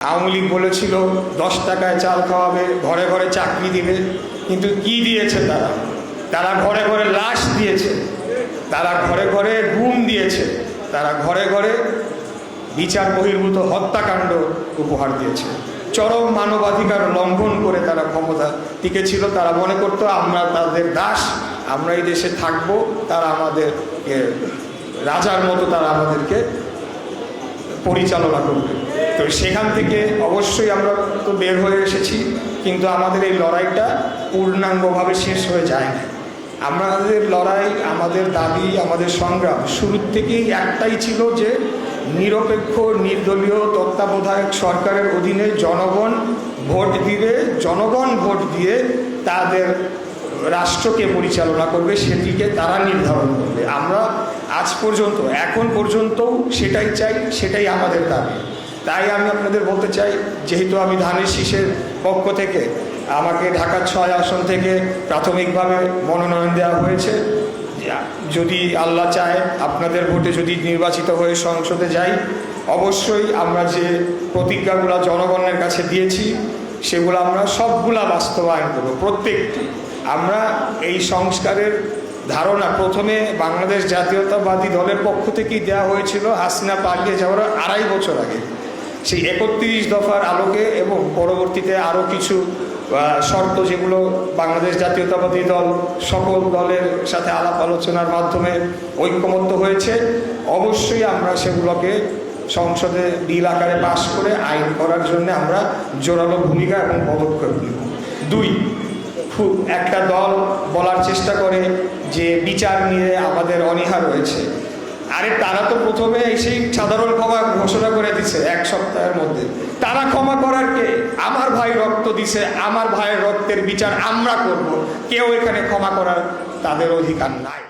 আওয়ামী লীগ বলেছিল 10 টাকায় চাল খাওয়াবে, ঘরে ঘরে চাকরি দিবে, কিন্তু কি দিয়েছে তারা ঘরে ঘরে লাশ দিয়েছে, তারা ঘরে ঘরে গুম দিয়েছে, তারা ঘরে ঘরে বিচার বহির্ভূত হত্যাকাণ্ড উপহার দিয়েছে। চরম মানবাধিকার লঙ্ঘন করে তারা ক্ষমতা টিকেছিল। তারা মনে করতো আমরা তাদের দাস, আমরা এই দেশে থাকবো, তারা আমাদেরকে রাজার মতো তারা আমাদেরকে পরিচালনা করবে। তো সেখান থেকে অবশ্যই আমরা তো বের হয়ে এসেছি, কিন্তু আমাদের এই লড়াইটা পূর্ণাঙ্গভাবে শেষ হয়ে যায় না। আমাদের লড়াই, আমাদের দাবি, আমাদের সংগ্রাম শুরুর থেকেই একটাই ছিল যে নিরপেক্ষ নির্দলীয় তত্ত্বাবধায়ক সরকারের অধীনে জনগণ ভোট দিবে, জনগণ ভোট দিয়ে তাদের রাষ্ট্রকে পরিচালনা করবে, সেটিকে তারা নির্ধারণ করবে। আমরা আজ পর্যন্ত, এখন পর্যন্তও সেটাই চাই, সেটাই আমাদের দাবি। তাই আমি আপনাদের বলতে চাই, যেহেতু আমি ধানের শীষের পক্ষ থেকে আমাকে ঢাকা 6 আসন থেকে প্রাথমিকভাবে মনোনয়ন দেওয়া হয়েছে, যদি আল্লাহ চায় আপনাদের ভোটে যদি নির্বাচিত হয়ে সংসদে যাই, অবশ্যই আমরা যে প্রতিজ্ঞাগুলো জনগণের কাছে দিয়েছি সেগুলো আমরা সবগুলা বাস্তবায়ন করব, প্রত্যেকটি। আমরা এই সংস্কারের ধারণা প্রথমে বাংলাদেশ জাতীয়তাবাদী দলের পক্ষ থেকেই দেওয়া হয়েছিল হাসিনা পালিয়ে যাওয়ার 2.5 বছর আগে। সেই 31 দফার আলোকে এবং পরবর্তীতে আরও কিছু শর্ত, যেগুলো বাংলাদেশ জাতীয়তাবাদী দল সকল দলের সাথে আলাপ আলোচনার মাধ্যমে ঐক্যমত্য হয়েছে, অবশ্যই আমরা সেগুলোকে সংসদে বিল আকারে পাশ করে আইন করার জন্য আমরা জোরালো ভূমিকা এবং পদক্ষেপ নেব। 2, একটা দল বলার চেষ্টা করে যে বিচার নিয়ে আমাদের অনীহা রয়েছে। আরে তারা তো প্রথমে এসেই সাধারণ ক্ষমা ঘোষণা করে দিছে 1 সপ্তাহের মধ্যে। তারা ক্ষমা করার কে? আমার ভাই রক্ত দিছে, আমার ভাইয়ের রক্তের বিচার আমরা করব। কেউ এখানে ক্ষমা করার তাদের অধিকার নাই।